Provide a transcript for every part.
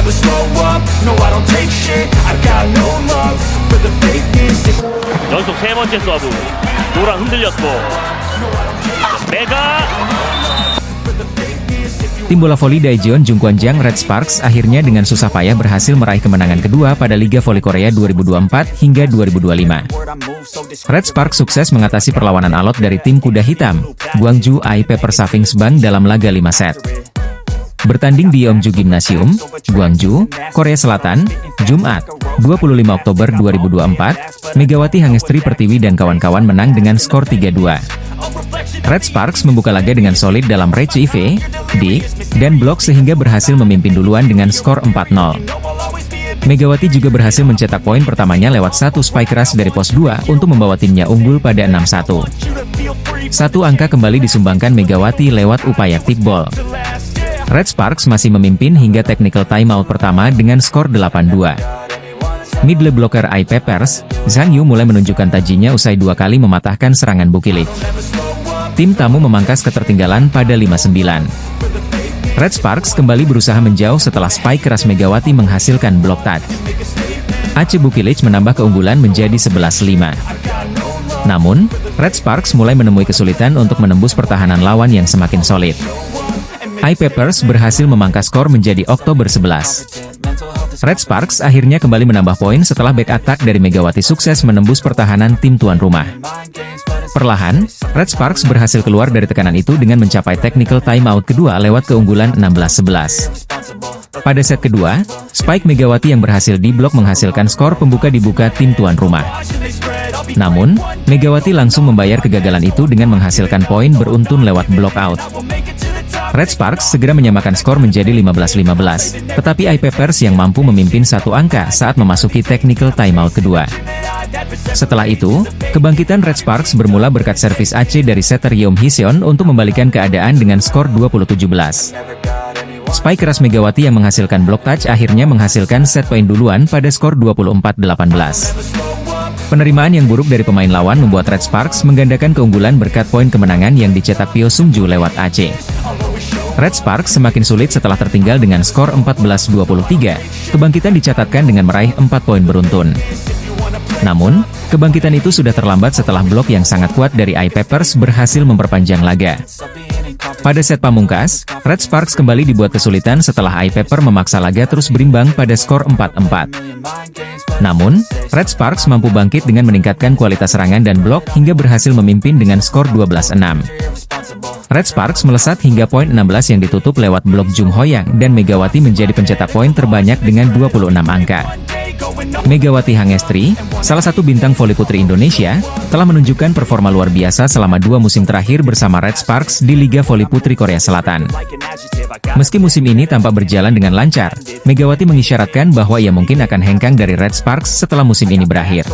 never slow up, no I don't take shit, I got no love for the fakeness. 연속 세 번째 서브. 노랑 흔들렸고. 메가. Tim bola voli Daejeon Jungkwanjang Red Sparks akhirnya dengan susah payah berhasil meraih kemenangan kedua pada Liga Voli Korea 2024 hingga 2025. Red Sparks sukses mengatasi perlawanan alot dari tim kuda hitam, Gwangju IP Persaving Bank dalam laga 5 set. Bertanding di Yeomju Gymnasium, Gwangju, Korea Selatan, Jumat, 25 Oktober 2024, Megawati Hangestri Pertiwi dan kawan-kawan menang dengan skor 3-2. Red Sparks membuka laga dengan solid dalam receive, dig, dan blok sehingga berhasil memimpin duluan dengan skor 4-0. Megawati juga berhasil mencetak poin pertamanya lewat satu spike keras dari pos 2 untuk membawa timnya unggul pada 6-1. Satu angka kembali disumbangkan Megawati lewat upaya tip ball. Red Sparks masih memimpin hingga technical timeout pertama dengan skor 8-2. Middle blocker Ai Peppers, Zhang Yu mulai menunjukkan tajinya usai 2 kali mematahkan serangan Bukilik. Tim tamu memangkas ketertinggalan pada 5-9. Red Sparks kembali berusaha menjauh setelah spike keras Megawati menghasilkan block touch. Aceh Bukilik menambah keunggulan menjadi 11-5. Namun, Red Sparks mulai menemui kesulitan untuk menembus pertahanan lawan yang semakin solid. Ai Peppers berhasil memangkas skor menjadi Oktober 11. Red Sparks akhirnya kembali menambah poin setelah back attack dari Megawati sukses menembus pertahanan tim tuan rumah. Perlahan, Red Sparks berhasil keluar dari tekanan itu dengan mencapai technical timeout kedua lewat keunggulan 16-11. Pada set kedua, spike Megawati yang berhasil diblok menghasilkan skor pembuka dibuka tim tuan rumah. Namun, Megawati langsung membayar kegagalan itu dengan menghasilkan poin beruntun lewat block out. Red Sparks segera menyamakan skor menjadi 15-15, tetapi Ai Peppers yang mampu memimpin satu angka saat memasuki technical timeout kedua. Setelah itu, kebangkitan Red Sparks bermula berkat servis Aceh dari setter Yeom Hiseon untuk membalikan keadaan dengan skor 20-17. Spike keras Megawati yang menghasilkan block touch akhirnya menghasilkan set poin duluan pada skor 24-18. Penerimaan yang buruk dari pemain lawan membuat Red Sparks menggandakan keunggulan berkat poin kemenangan yang dicetak Pyo Sung-ju lewat Aceh. Red Sparks semakin sulit setelah tertinggal dengan skor 14-23, kebangkitan dicatatkan dengan meraih 4 poin beruntun. Namun, kebangkitan itu sudah terlambat setelah blok yang sangat kuat dari Ai Peppers berhasil memperpanjang laga. Pada set pamungkas, Red Sparks kembali dibuat kesulitan setelah Ai Pepper memaksa laga terus berimbang pada skor 4-4. Namun, Red Sparks mampu bangkit dengan meningkatkan kualitas serangan dan blok hingga berhasil memimpin dengan skor 12-6. Red Sparks melesat hingga poin 16 yang ditutup lewat blok Jung Hoyang dan Megawati menjadi pencetak poin terbanyak dengan 26 angka. Megawati Hangestri, salah satu bintang voli putri Indonesia, telah menunjukkan performa luar biasa selama 2 musim terakhir bersama Red Sparks di Liga Voli Putri Korea Selatan. Meski musim ini tampak berjalan dengan lancar, Megawati mengisyaratkan bahwa ia mungkin akan hengkang dari Red Sparks setelah musim ini berakhir.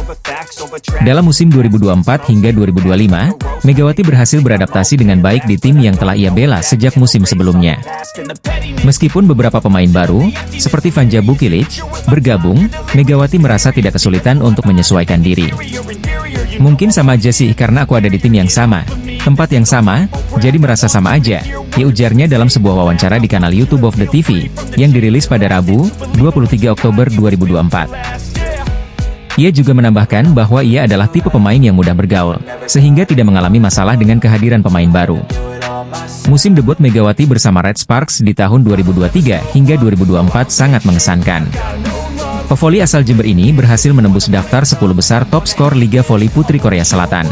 Dalam musim 2024 hingga 2025, Megawati berhasil beradaptasi dengan baik di tim yang telah ia bela sejak musim sebelumnya. Meskipun beberapa pemain baru, seperti Vanja Bukilik, bergabung, Megawati merasa tidak kesulitan untuk menyesuaikan diri. Mungkin sama aja sih karena aku ada di tim yang sama, tempat yang sama, jadi merasa sama aja, ya ujarnya dalam sebuah wawancara di kanal YouTube of the TV, yang dirilis pada Rabu, 23 Oktober 2024. Ia juga menambahkan bahwa ia adalah tipe pemain yang mudah bergaul, sehingga tidak mengalami masalah dengan kehadiran pemain baru. Musim debut Megawati bersama Red Sparks di tahun 2023 hingga 2024 sangat mengesankan. Pevoli asal Jember ini berhasil menembus daftar 10 besar top skor Liga Voli Putri Korea Selatan.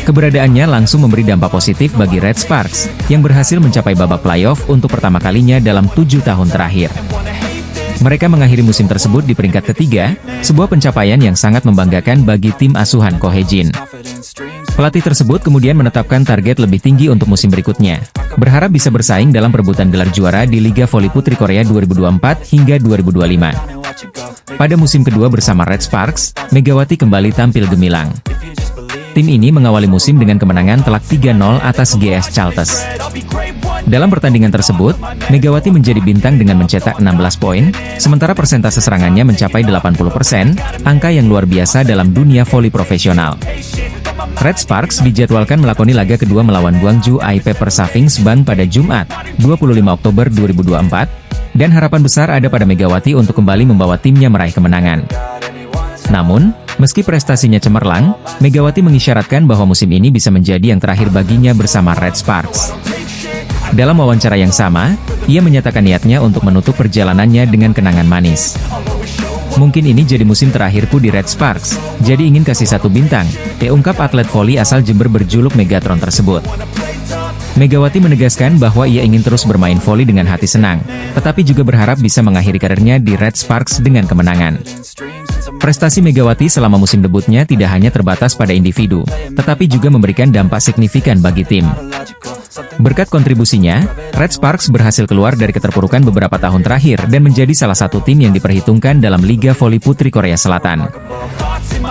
Keberadaannya langsung memberi dampak positif bagi Red Sparks, yang berhasil mencapai babak playoff untuk pertama kalinya dalam 7 tahun terakhir. Mereka mengakhiri musim tersebut di peringkat ketiga, sebuah pencapaian yang sangat membanggakan bagi tim asuhan Ko Hae-jin. Pelatih tersebut kemudian menetapkan target lebih tinggi untuk musim berikutnya, berharap bisa bersaing dalam perebutan gelar juara di Liga Voli Putri Korea 2024 hingga 2025. Pada musim kedua bersama Red Sparks, Megawati kembali tampil gemilang. Tim ini mengawali musim dengan kemenangan telak 3-0 atas GS Chalters. Dalam pertandingan tersebut, Megawati menjadi bintang dengan mencetak 16 poin, sementara persentase serangannya mencapai 80%, angka yang luar biasa dalam dunia voli profesional. Red Sparks dijadwalkan melakoni laga kedua melawan Gwangju IP Persaving Bank pada Jumat, 25 Oktober 2024, dan harapan besar ada pada Megawati untuk kembali membawa timnya meraih kemenangan. Namun, meski prestasinya cemerlang, Megawati mengisyaratkan bahwa musim ini bisa menjadi yang terakhir baginya bersama Red Sparks. Dalam wawancara yang sama, ia menyatakan niatnya untuk menutup perjalanannya dengan kenangan manis. Mungkin ini jadi musim terakhirku di Red Sparks, jadi ingin kasih 1 bintang, ungkap atlet voli asal Jember berjuluk Megatron tersebut. Megawati menegaskan bahwa ia ingin terus bermain voli dengan hati senang, tetapi juga berharap bisa mengakhiri karirnya di Red Sparks dengan kemenangan. Prestasi Megawati selama musim debutnya tidak hanya terbatas pada individu, tetapi juga memberikan dampak signifikan bagi tim. Berkat kontribusinya, Red Sparks berhasil keluar dari keterpurukan beberapa tahun terakhir dan menjadi salah satu tim yang diperhitungkan dalam Liga Voli Putri Korea Selatan.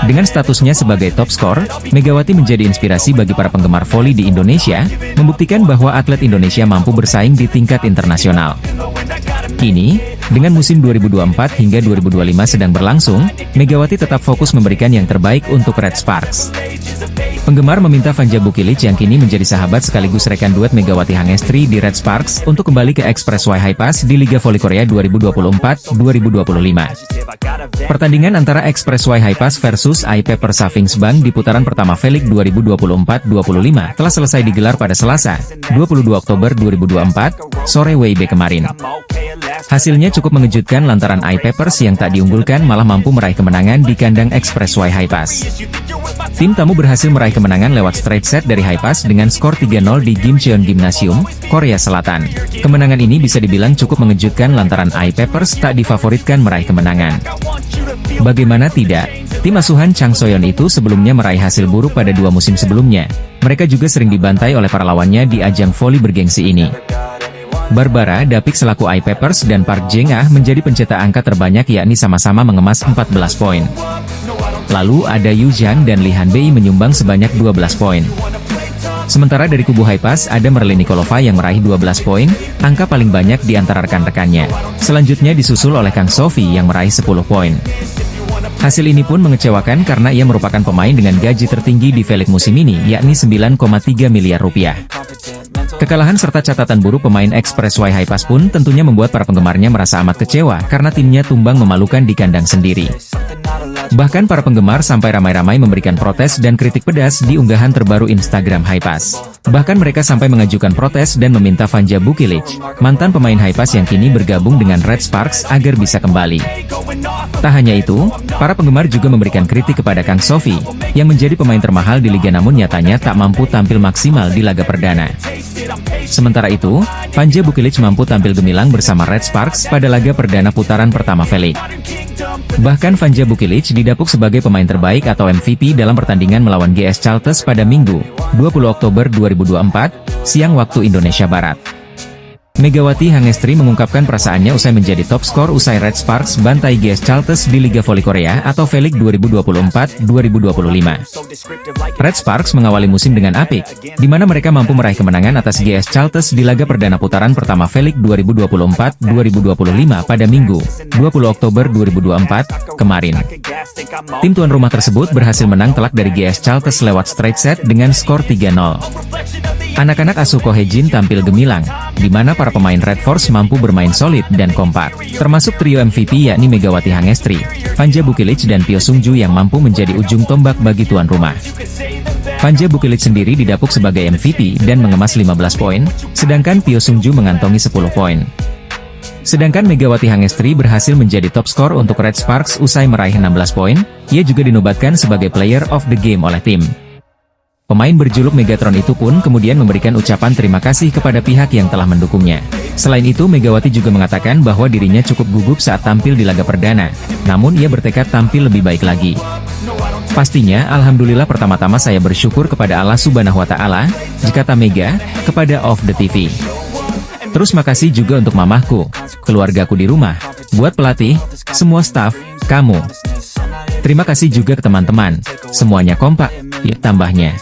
Dengan statusnya sebagai top skor, Megawati menjadi inspirasi bagi para penggemar voli di Indonesia, membuktikan bahwa atlet Indonesia mampu bersaing di tingkat internasional. Kini, dengan musim 2024 hingga 2025 sedang berlangsung, Megawati tetap fokus memberikan yang terbaik untuk Red Sparks. Penggemar meminta Vanja Bukilic yang kini menjadi sahabat sekaligus rekan duet Megawati Hangestri di Red Sparks untuk kembali ke Expressway High Pass di Liga Voli Korea 2024-2025. Pertandingan antara Expressway High Pass versus IP Persavings Bank di putaran pertama V-League 2024-2025 telah selesai digelar pada Selasa, 22 Oktober 2024, sore WIB kemarin. Hasilnya cukup mengejutkan lantaran IP Pers yang tak diunggulkan malah mampu meraih kemenangan di kandang Expressway High Pass. Tim tamu berhasil meraih kemenangan lewat straight set dari High Pass dengan skor 3-0 di Gimcheon Gymnasium, Korea Selatan. Kemenangan ini bisa dibilang cukup mengejutkan lantaran IP Pers tak difavoritkan meraih kemenangan. Bagaimana tidak, tim asuhan Chang Soyeon itu sebelumnya meraih hasil buruk pada 2 musim sebelumnya. Mereka juga sering dibantai oleh para lawannya di ajang voli bergengsi ini. Barbara Dapik selaku IP Pers dan Park Jeng-ah menjadi pencetak angka terbanyak yakni sama-sama mengemas 14 poin. Lalu ada Yu Zhang dan Lee Han-bei menyumbang sebanyak 12 poin. Sementara dari kubu High Pass ada Merlin Nikolova yang meraih 12 poin, angka paling banyak di antara rekan-rekannya. Selanjutnya disusul oleh Kang Sophie yang meraih 10 poin. Hasil ini pun mengecewakan karena ia merupakan pemain dengan gaji tertinggi di V-League musim ini yakni 9,3 miliar rupiah. Kekalahan serta catatan buruk pemain Expressway High Pass pun tentunya membuat para penggemarnya merasa amat kecewa karena timnya tumbang memalukan di kandang sendiri. Bahkan para penggemar sampai ramai-ramai memberikan protes dan kritik pedas di unggahan terbaru Instagram High Pass. Bahkan mereka sampai mengajukan protes dan meminta Vanja Bukilic, mantan pemain High Pass yang kini bergabung dengan Red Sparks agar bisa kembali. Tak hanya itu, para penggemar juga memberikan kritik kepada Kang Sophie, yang menjadi pemain termahal di liga namun nyatanya tak mampu tampil maksimal di laga perdana. Sementara itu, Vanja Bukilic mampu tampil gemilang bersama Red Sparks pada laga perdana putaran pertama V-League. Bahkan Vanja Bukilic didapuk sebagai pemain terbaik atau MVP dalam pertandingan melawan GS Chalters pada Minggu, 20 Oktober 2024, siang waktu Indonesia Barat. Megawati Hangestri mengungkapkan perasaannya usai menjadi top skor usai Red Sparks bantai GS Chalters di Liga Voli Korea atau V-League 2024-2025. Red Sparks mengawali musim dengan apik, di mana mereka mampu meraih kemenangan atas GS Chalters di laga perdana putaran pertama V-League 2024-2025 pada Minggu, 20 Oktober 2024, kemarin. Tim tuan rumah tersebut berhasil menang telak dari GS Chalters lewat straight set dengan skor 3-0. Anak-anak asuh Ko Hye-jin tampil gemilang, di mana para pemain Red Force mampu bermain solid dan kompak, termasuk trio MVP yakni Megawati Hangestri, Vanja Bukilic dan Pyo Sung-ju yang mampu menjadi ujung tombak bagi tuan rumah. Vanja Bukilic sendiri didapuk sebagai MVP dan mengemas 15 poin, sedangkan Pyo Sung-ju mengantongi 10 poin. Sedangkan Megawati Hangestri berhasil menjadi top skor untuk Red Sparks usai meraih 16 poin, ia juga dinobatkan sebagai Player of the Game oleh tim. Pemain berjuluk Megatron itu pun kemudian memberikan ucapan terima kasih kepada pihak yang telah mendukungnya. Selain itu Megawati juga mengatakan bahwa dirinya cukup gugup saat tampil di laga perdana, namun ia bertekad tampil lebih baik lagi. Pastinya, alhamdulillah pertama-tama saya bersyukur kepada Allah Subhanahu wa Ta'ala, kata Mega, kepada Off The TV. Terus makasih juga untuk mamahku, keluargaku di rumah, buat pelatih, semua staf, kamu. Terima kasih juga ke teman-teman, semuanya kompak, ya tambahnya.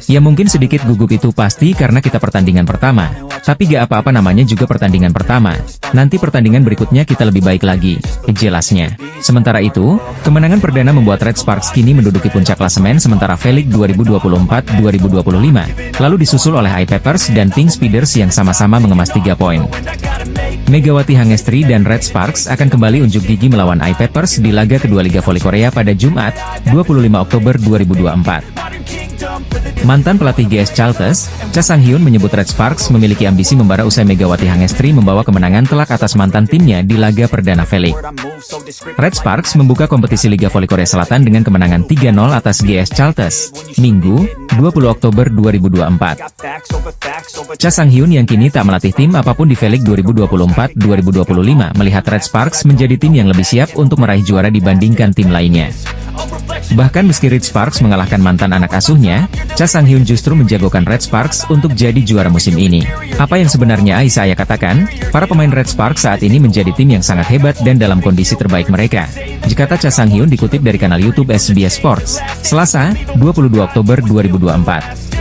Ya mungkin sedikit gugup itu pasti karena kita pertandingan pertama. Tapi gak apa-apa, namanya juga pertandingan pertama. Nanti pertandingan berikutnya kita lebih baik lagi, jelasnya. Sementara itu, kemenangan perdana membuat Red Sparks kini menduduki puncak klasemen sementara V-League 2024-2025. Lalu disusul oleh I-Peppers dan Pink Speeders yang sama-sama mengemas 3 poin. Megawati Hangestri dan Red Sparks akan kembali unjuk gigi melawan I-Peppers di laga kedua Liga Voli Korea pada Jumat, 25 Oktober 2024. Mantan pelatih GS Chalters, Cha Sang-hyun menyebut Red Sparks memiliki ambisi membara usai Megawati Hangestri membawa kemenangan telak atas mantan timnya di laga perdana V-League. Red Sparks membuka kompetisi Liga Voli Korea Selatan dengan kemenangan 3-0 atas GS Chalters, Minggu, 20 Oktober 2024. Cha Sang-hyun yang kini tak melatih tim apapun di V-League 2024-2025 melihat Red Sparks menjadi tim yang lebih siap untuk meraih juara dibandingkan tim lainnya. Bahkan meski Red Sparks mengalahkan mantan anak asuhnya, Cha Sang-hyun justru menjagokan Red Sparks untuk jadi juara musim ini. Apa yang sebenarnya saya katakan, para pemain Red Sparks saat ini menjadi tim yang sangat hebat dan dalam kondisi terbaik mereka. Jika Cha Sang-hyun dikutip dari kanal YouTube SBS Sports, Selasa, 22 Oktober 2024.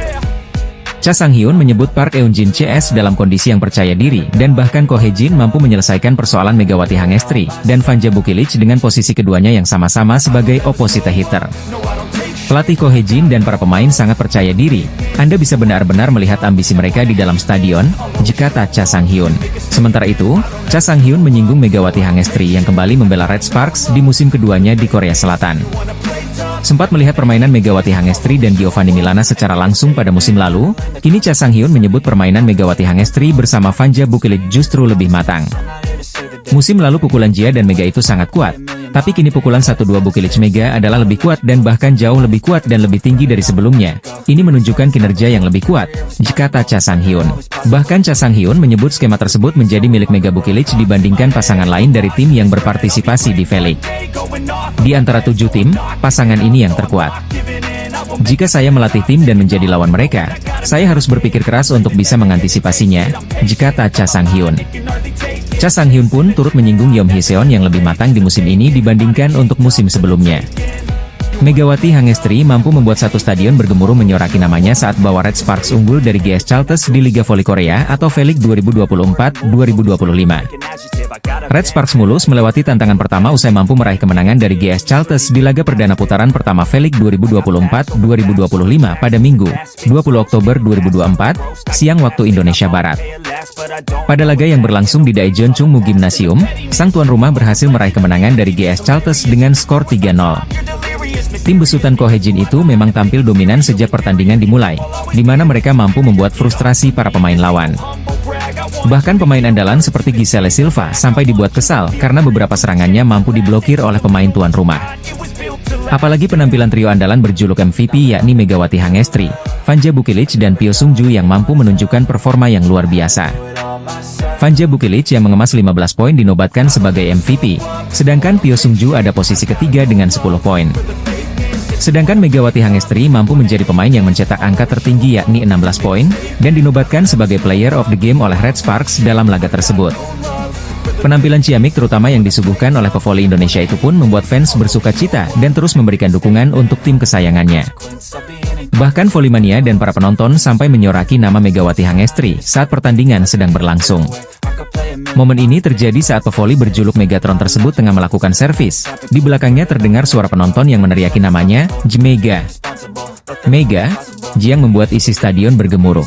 Cha Sang-hyun menyebut Park Eun-jin CS dalam kondisi yang percaya diri dan bahkan Ko Hae-jin mampu menyelesaikan persoalan Megawati Hangestri dan Vanja Bukilic dengan posisi keduanya yang sama-sama sebagai opposite hitter. Pelatih Ko Hae-jin dan para pemain sangat percaya diri. Anda bisa benar-benar melihat ambisi mereka di dalam stadion, kata Cha Sang-hyun. Sementara itu, Cha Sang-hyun menyinggung Megawati Hangestri yang kembali membela Red Sparks di musim keduanya di Korea Selatan. Sempat melihat permainan Megawati Hangestri dan Giovanni Milana secara langsung pada musim lalu, kini Cha Sang-hyun menyebut permainan Megawati Hangestri bersama Vanja Bukilic justru lebih matang. Musim lalu pukulan Jia dan Mega itu sangat kuat, tapi kini pukulan 1-2 Bukilic Mega adalah lebih kuat dan bahkan jauh lebih kuat dan lebih tinggi dari sebelumnya. Ini menunjukkan kinerja yang lebih kuat, kata Cha Sang-hyun. Bahkan Cha Sang-hyun menyebut skema tersebut menjadi milik Mega Bukilic dibandingkan pasangan lain dari tim yang berpartisipasi di V-League. Di antara 7 tim, pasangan ini yang terkuat. Jika saya melatih tim dan menjadi lawan mereka, saya harus berpikir keras untuk bisa mengantisipasinya, kata Cha Sang-hyun. Cha Sang-hyun pun turut menyinggung Yeom Hee-seon yang lebih matang di musim ini dibandingkan untuk musim sebelumnya. Megawati Hangestri mampu membuat satu stadion bergemuruh menyoraki namanya saat bawa Red Sparks unggul dari GS Chalters di Liga Voli Korea atau V-League 2024-2025. Red Sparks mulus melewati tantangan pertama usai mampu meraih kemenangan dari GS Chalters di laga perdana putaran pertama V-League 2024-2025 pada Minggu, 20 Oktober 2024, siang waktu Indonesia Barat. Pada laga yang berlangsung di Daejeon Chungmu Gymnasium, sang tuan rumah berhasil meraih kemenangan dari GS Chalters dengan skor 3-0. Tim besutan Ko Hae-jin itu memang tampil dominan sejak pertandingan dimulai, di mana mereka mampu membuat frustrasi para pemain lawan. Bahkan pemain andalan seperti Giselle Silva sampai dibuat kesal karena beberapa serangannya mampu diblokir oleh pemain tuan rumah. Apalagi penampilan trio andalan berjuluk MVP yakni Megawati Hangestri, Vanja Bukilic dan Pyo Sung-ju yang mampu menunjukkan performa yang luar biasa. Vanja Bukilic yang mengemas 15 poin dinobatkan sebagai MVP, sedangkan Pyo Sung-ju ada posisi ketiga dengan 10 poin. Sedangkan Megawati Hangestri mampu menjadi pemain yang mencetak angka tertinggi yakni 16 poin, dan dinobatkan sebagai Player of the Game oleh Red Sparks dalam laga tersebut. Penampilan ciamik terutama yang disuguhkan oleh pevoli Indonesia itu pun membuat fans bersuka cita dan terus memberikan dukungan untuk tim kesayangannya. Bahkan Volley-mania dan para penonton sampai menyoraki nama Megawati Hangestri saat pertandingan sedang berlangsung. Momen ini terjadi saat pevoli berjuluk Megatron tersebut tengah melakukan servis. Di belakangnya terdengar suara penonton yang meneriaki namanya, Jmega. Mega, yang membuat isi stadion bergemuruh.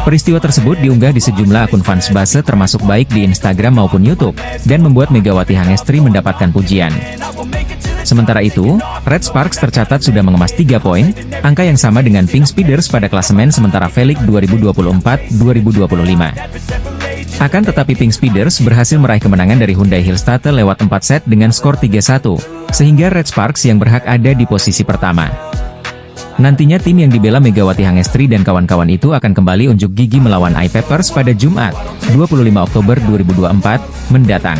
Peristiwa tersebut diunggah di sejumlah akun fans base termasuk baik di Instagram maupun YouTube, dan membuat Megawati Hangestri mendapatkan pujian. Sementara itu, Red Sparks tercatat sudah mengemas 3 poin, angka yang sama dengan Pink Speeders pada klasemen sementara V-League 2024-2025. Akan tetapi Pink Speeders berhasil meraih kemenangan dari Hyundai Hillstatte lewat 4 set dengan skor 3-1, sehingga Red Sparks yang berhak ada di posisi pertama. Nantinya tim yang dibela Megawati Hangestri dan kawan-kawan itu akan kembali unjuk gigi melawan I-Peppers pada Jumat, 25 Oktober 2024, mendatang.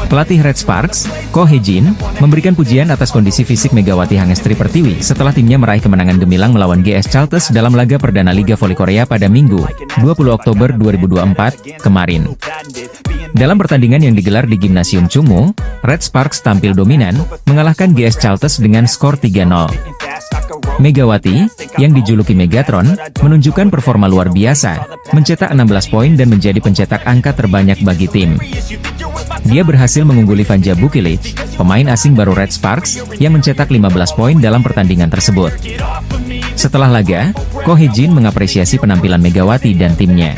Pelatih Red Sparks, Ko Hae-jin, memberikan pujian atas kondisi fisik Megawati Hangestri Pertiwi setelah timnya meraih kemenangan gemilang melawan GS Chalters dalam laga perdana Liga Voli Korea pada Minggu, 20 Oktober 2024, kemarin. Dalam pertandingan yang digelar di Gymnasium Chungmu, Red Sparks tampil dominan, mengalahkan GS Chalters dengan skor 3-0. Megawati, yang dijuluki Megatron, menunjukkan performa luar biasa, mencetak 16 poin dan menjadi pencetak angka terbanyak bagi tim. Dia berhasil mengungguli Vanja Bukilic, pemain asing baru Red Sparks, yang mencetak 15 poin dalam pertandingan tersebut. Setelah laga, Ko Hee-jin mengapresiasi penampilan Megawati dan timnya.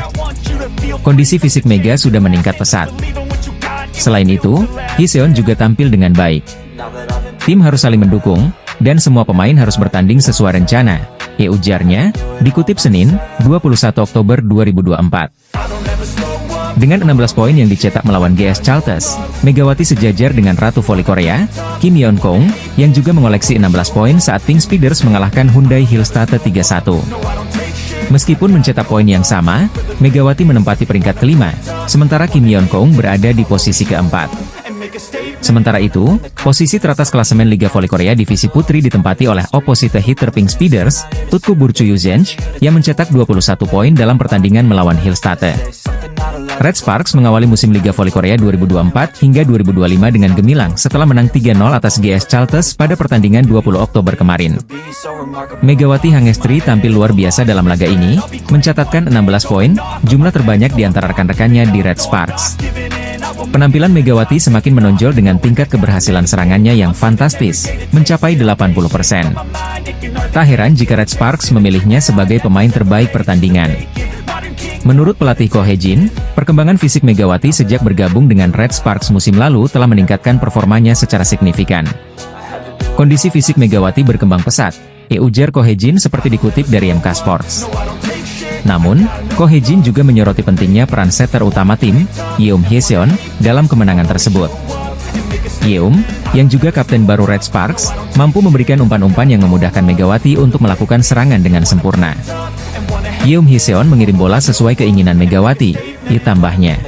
Kondisi fisik Mega sudah meningkat pesat. Selain itu, Hee-seon juga tampil dengan baik. Tim harus saling mendukung, dan semua pemain harus bertanding sesuai rencana, ujarnya, dikutip Senin, 21 Oktober 2024. Dengan 16 poin yang dicetak melawan GS Chalters, Megawati sejajar dengan Ratu Voli Korea, Kim Yeon Kong, yang juga mengoleksi 16 poin saat Pink Speeders mengalahkan Hyundai Hillstate 3-1. Meskipun mencetak poin yang sama, Megawati menempati peringkat kelima, sementara Kim Yeon Kong berada di posisi keempat. Sementara itu, posisi teratas klasemen Liga Voli Korea Divisi Putri ditempati oleh opposite hitter Pink Speeders, Tutku Burchuyuzench, yang mencetak 21 poin dalam pertandingan melawan Hillstate. Red Sparks mengawali musim Liga Voli Korea 2024 hingga 2025 dengan gemilang setelah menang 3-0 atas GS Chalters pada pertandingan 20 Oktober kemarin. Megawati Hangestri tampil luar biasa dalam laga ini, mencatatkan 16 poin, jumlah terbanyak di antara rekan-rekannya di Red Sparks. Penampilan Megawati semakin menonjol dengan tingkat keberhasilan serangannya yang fantastis, mencapai 80%. Tak heran jika Red Sparks memilihnya sebagai pemain terbaik pertandingan. Menurut pelatih Ko Hee-jin, perkembangan fisik Megawati sejak bergabung dengan Red Sparks musim lalu telah meningkatkan performanya secara signifikan. Kondisi fisik Megawati berkembang pesat, ujar Ko Hee-jin seperti dikutip dari MK Sports. Namun, Ko Hee-jin juga menyoroti pentingnya peran setter utama tim, Yeom Hee-seon, dalam kemenangan tersebut. Yeom, yang juga kapten baru Red Sparks, mampu memberikan umpan-umpan yang memudahkan Megawati untuk melakukan serangan dengan sempurna. Yeom Hee-seon mengirim bola sesuai keinginan Megawati, ditambahnya.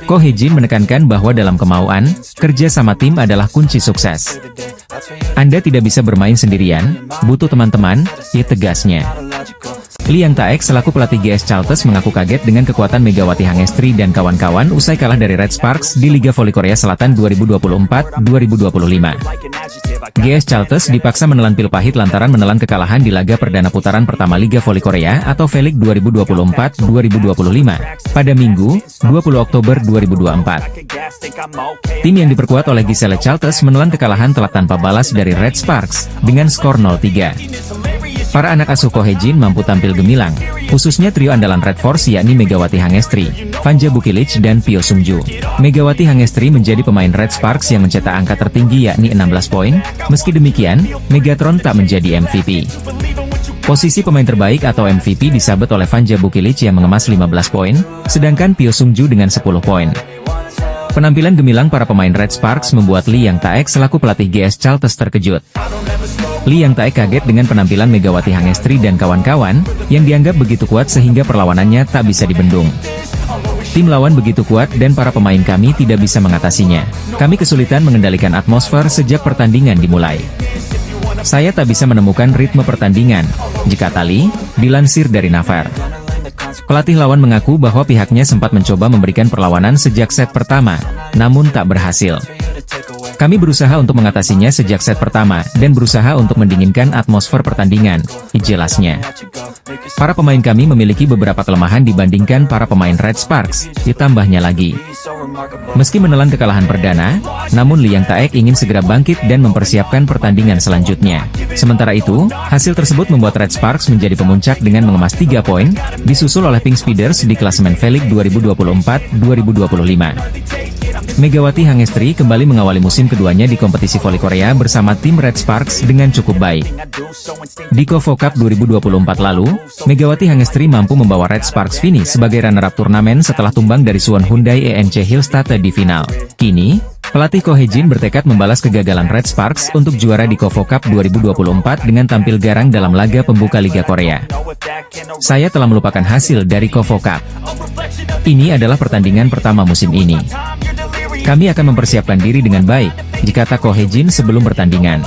Ko Hee-jin menekankan bahwa dalam kemauan, kerja sama tim adalah kunci sukses. Anda tidak bisa bermain sendirian, butuh teman-teman, tegasnya. Lee Yang Taek selaku pelatih GS Chalters mengaku kaget dengan kekuatan Megawati Hangestri dan kawan-kawan usai kalah dari Red Sparks di Liga Voli Korea Selatan 2024-2025. GS Chalters dipaksa menelan pil pahit lantaran menelan kekalahan di laga perdana putaran pertama Liga Voli Korea atau V-League 2024-2025 pada Minggu, 20 Oktober 2024. Tim yang diperkuat oleh Giselle Chalters menelan kekalahan telak tanpa balas dari Red Sparks dengan skor 0-3. Para anak asuh Ko Hee-jin mampu tampil gemilang, khususnya trio andalan Red Force yakni Megawati Hangestri, Vanja Bukilic dan Pyo Sung-ju. Megawati Hangestri menjadi pemain Red Sparks yang mencetak angka tertinggi yakni 16 poin, meski demikian, Megatron tak menjadi MVP. Posisi pemain terbaik atau MVP disabet oleh Vanja Bukilic yang mengemas 15 poin, sedangkan Pyo Sung-ju dengan 10 poin. Penampilan gemilang para pemain Red Sparks membuat Lee Yang Taek selaku pelatih GS Chalters terkejut. Lee Yang Taek kaget dengan penampilan Megawati Hangestri dan kawan-kawan, yang dianggap begitu kuat sehingga perlawanannya tak bisa dibendung. Tim lawan begitu kuat dan para pemain kami tidak bisa mengatasinya. Kami kesulitan mengendalikan atmosfer sejak pertandingan dimulai. Saya tak bisa menemukan ritme pertandingan, jika Lee, dilansir dari Naver. Pelatih lawan mengaku bahwa pihaknya sempat mencoba memberikan perlawanan sejak set pertama, namun tak berhasil. Kami berusaha untuk mengatasinya sejak set pertama, dan berusaha untuk mendinginkan atmosfer pertandingan, jelasnya. Para pemain kami memiliki beberapa kelemahan dibandingkan para pemain Red Sparks, ditambahnya lagi. Meski menelan kekalahan perdana, namun Lee Yang Taek ingin segera bangkit dan mempersiapkan pertandingan selanjutnya. Sementara itu, hasil tersebut membuat Red Sparks menjadi pemuncak dengan mengemas 3 poin, disusul oleh Pink Speeders di klasemen V-League 2024-2025. Megawati Hangestri kembali mengawali musim keduanya di kompetisi voli Korea bersama tim Red Sparks dengan cukup baik. Di KOFO Cup 2024 lalu, Megawati Hangestri mampu membawa Red Sparks finish sebagai runner-up turnamen setelah tumbang dari Suwon Hyundai ENC Hillstate di final. Kini, pelatih Ko Hee-jin bertekad membalas kegagalan Red Sparks untuk juara di KOFO Cup 2024 dengan tampil garang dalam laga pembuka Liga Korea. Saya telah melupakan hasil dari KOFO Cup. Ini adalah pertandingan pertama musim ini. Kami akan mempersiapkan diri dengan baik, dikata Ko Hee-jin sebelum pertandingan.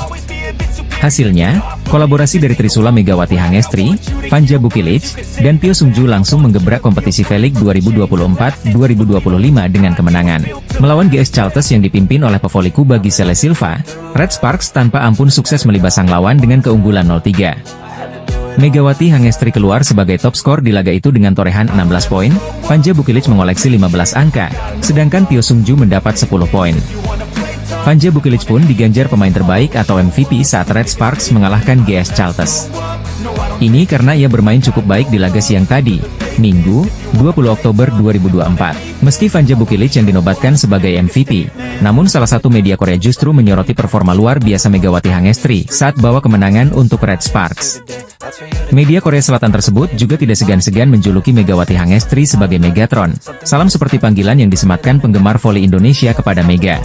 Hasilnya, Kolaborasi dari Trisula Megawati Hangestri, Vanja Bukilic, dan Pio Sungju langsung menggebrak kompetisi V-League 2024-2025 dengan kemenangan. Melawan GS Caltes yang dipimpin oleh pevoli Kuba Giselle Silva, Red Sparks tanpa ampun sukses melibas sang lawan dengan keunggulan 0-3. Megawati Hangestri keluar sebagai top skor di laga itu dengan torehan 16 poin, Vanja Bukilic mengoleksi 15 angka, sedangkan Pio Sungju mendapat 10 poin. Vanja Bukilic pun diganjar pemain terbaik atau MVP saat Red Sparks mengalahkan GS Caltes. Ini karena ia bermain cukup baik di laga siang tadi, Minggu, 20 Oktober 2024. Meski Vanja Bukilic yang dinobatkan sebagai MVP, namun salah satu media Korea justru menyoroti performa luar biasa Megawati Hangestri saat bawa kemenangan untuk Red Sparks. Media Korea Selatan tersebut juga tidak segan-segan menjuluki Megawati Hangestri sebagai Megatron, salam seperti panggilan yang disematkan penggemar voli Indonesia kepada Mega.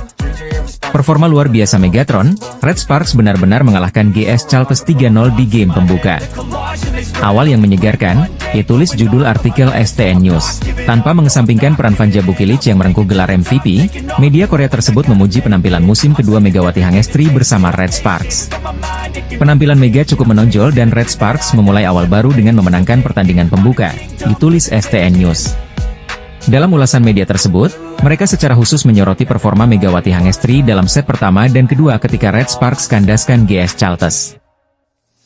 Performa luar biasa Megatron, Red Sparks benar-benar mengalahkan GS Caltes 3-0 di game pembuka. Awal yang menyegarkan, tulis judul artikel STN News. Tanpa mengesampingkan peran Vanja Bukilic yang merengkuh gelar MVP, media Korea tersebut memuji penampilan musim kedua Megawati Hangestri bersama Red Sparks. Penampilan Mega cukup menonjol dan Red Sparks memulai awal baru dengan memenangkan pertandingan pembuka, ditulis STN News. Dalam ulasan media tersebut, mereka secara khusus menyoroti performa Megawati Hangestri dalam set pertama dan kedua ketika Red Sparks kandaskan GS Caltes.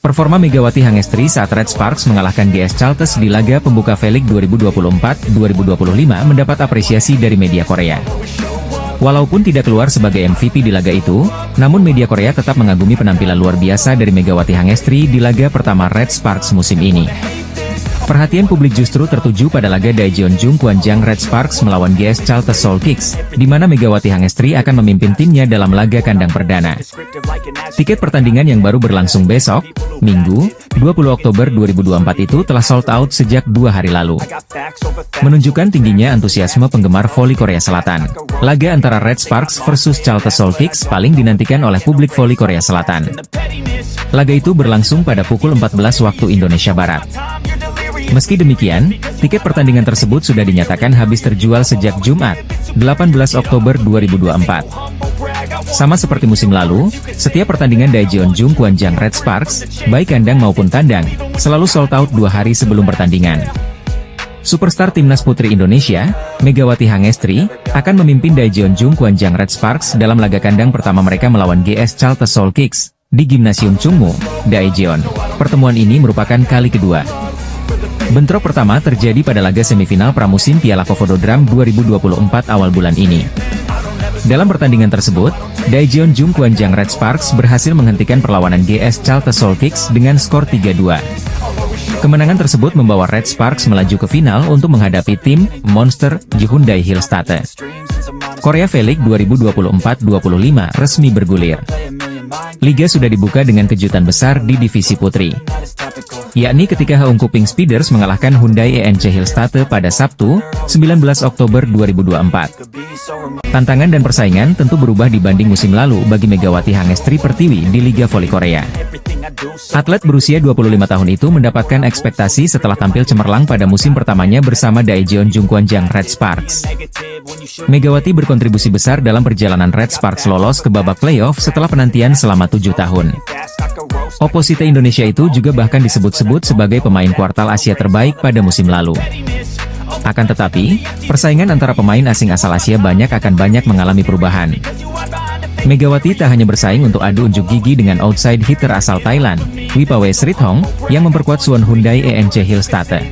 Performa Megawati Hangestri saat Red Sparks mengalahkan GS Caltes di laga pembuka V-League 2024-2025 mendapat apresiasi dari media Korea. Walaupun tidak keluar sebagai MVP di laga itu, namun media Korea tetap mengagumi penampilan luar biasa dari Megawati Hangestri di laga pertama Red Sparks musim ini. Perhatian publik justru tertuju pada laga Daejeon Kwanjang Red Sparks melawan GS Caltes Soul Kicks, di mana Megawati Hangestri akan memimpin timnya dalam laga kandang perdana. Tiket pertandingan yang baru berlangsung besok, Minggu, 20 Oktober 2024 itu telah sold out sejak 2 hari lalu. Menunjukkan tingginya antusiasme penggemar voli Korea Selatan, laga antara Red Sparks versus Caltes Soul Kicks paling dinantikan oleh publik voli Korea Selatan. Laga itu berlangsung pada pukul 14 waktu Indonesia Barat. Meski demikian, tiket pertandingan tersebut sudah dinyatakan habis terjual sejak Jumat, 18 Oktober 2024. Sama seperti musim lalu, setiap pertandingan Daejeon Kwanjang Red Sparks, baik kandang maupun tandang, selalu sold out 2 hari sebelum pertandingan. Superstar Timnas Putri Indonesia, Megawati Hangestri, akan memimpin Daejeon Kwanjang Red Sparks dalam laga kandang pertama mereka melawan GS Caltes Soul Kicks, di Gimnasium Chungmu, Daejeon. Pertemuan ini merupakan kali kedua. Bentrok pertama terjadi pada laga semifinal pramusim Piala Kofodo-Dram 2024 awal bulan ini. Dalam pertandingan tersebut, Daejeon Kwanjang Red Sparks berhasil menghentikan perlawanan GS Caltes Soul Kicks dengan skor 3-2. Kemenangan tersebut membawa Red Sparks melaju ke final untuk menghadapi tim Monster Hyundai Hillstatte. Korea V-League 2024-25 resmi bergulir. Liga sudah dibuka dengan kejutan besar di divisi putri, yakni ketika Haeunkou Pink Speeders mengalahkan Hyundai ENC Hillstatte pada Sabtu, 19 Oktober 2024. Tantangan dan persaingan tentu berubah dibanding musim lalu bagi Megawati Hangestri Pertiwi di Liga Voli Korea. Atlet berusia 25 tahun itu mendapatkan ekspektasi setelah tampil cemerlang pada musim pertamanya bersama Daejeon Kwanjang Red Sparks. Megawati berkontribusi besar dalam perjalanan Red Sparks lolos ke babak playoff setelah penantian selama 7 tahun. Oposite Indonesia itu juga bahkan disebut-sebut sebagai pemain kuartal Asia terbaik pada musim lalu. Akan tetapi, persaingan antara pemain asing asal Asia akan banyak mengalami perubahan. Megawati tak hanya bersaing untuk adu unjuk gigi dengan outside hitter asal Thailand, Wipawe Srithong, yang memperkuat Suwon Hyundai ENC Hillstatte.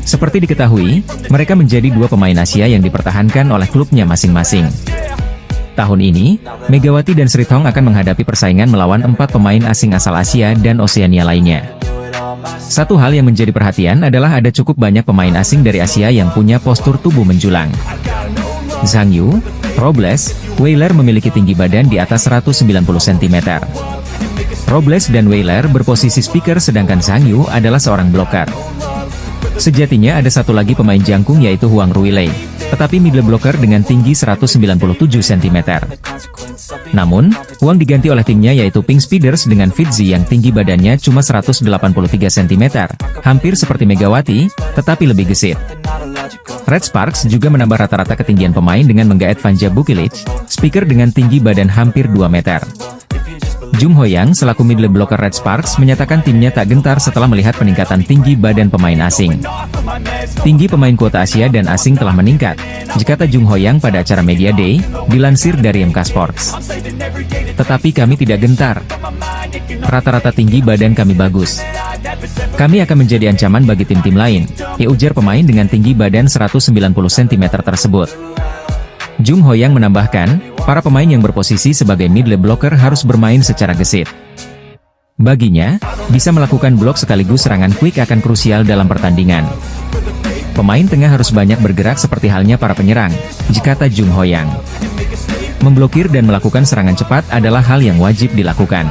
Seperti diketahui, mereka menjadi 2 pemain Asia yang dipertahankan oleh klubnya masing-masing. Tahun ini, Megawati dan Srithong akan menghadapi persaingan melawan 4 pemain asing asal Asia dan Oseania lainnya. Satu hal yang menjadi perhatian adalah ada cukup banyak pemain asing dari Asia yang punya postur tubuh menjulang. Zhang Yu, Robles, Weiler memiliki tinggi badan di atas 190 cm. Robles dan Weiler berposisi speaker sedangkan Zhang Yu adalah seorang blocker. Sejatinya ada satu lagi pemain jangkung yaitu Huang Ruilei, tetapi middle blocker dengan tinggi 197 cm. Namun, Huang diganti oleh timnya yaitu Pink Speeders dengan Fitzy yang tinggi badannya cuma 183 cm, hampir seperti Megawati, tetapi lebih gesit. Red Sparks juga menambah rata-rata ketinggian pemain dengan menggaet Vanja Bukilic, speaker dengan tinggi badan hampir 2 meter. Jung Ho-yang selaku middle blocker Red Sparks menyatakan timnya tak gentar setelah melihat peningkatan tinggi badan pemain asing. Tinggi pemain kuota Asia dan asing telah meningkat, kata Jung Ho-yang pada acara Media Day, dilansir dari MK Sports. Tetapi kami tidak gentar. Rata-rata tinggi badan kami bagus. Kami akan menjadi ancaman bagi tim-tim lain, ujar pemain dengan tinggi badan 190 cm tersebut. Jung Ho-yang menambahkan, para pemain yang berposisi sebagai middle blocker harus bermain secara gesit. Baginya, bisa melakukan blok sekaligus serangan quick akan krusial dalam pertandingan. Pemain tengah harus banyak bergerak seperti halnya para penyerang, kata Jung Ho-yang. Memblokir dan melakukan serangan cepat adalah hal yang wajib dilakukan.